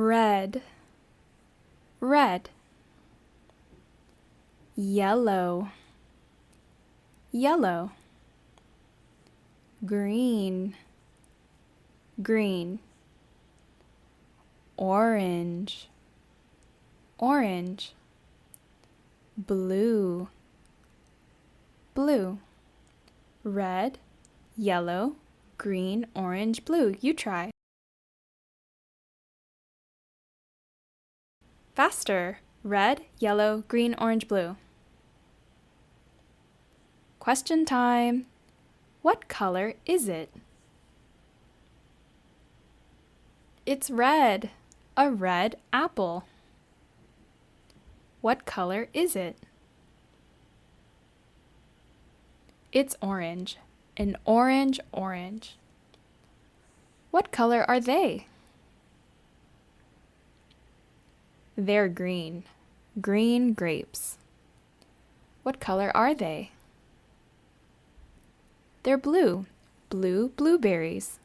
red, red. Yellow, yellow. Green, green. Orange, orange. Blue, blue. Red, yellow, green, orange, blue. You try. Faster. Red, yellow, green, orange, blue. Question time. What color is it? It's red. A red apple. What color is it? It's orange. An orange orange. What color are they? They're green. Green grapes. What color are they? They're blue. Blue blueberries.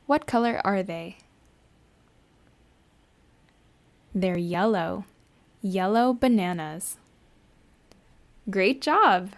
What color are they? They're yellow. Yellow bananas. Great job!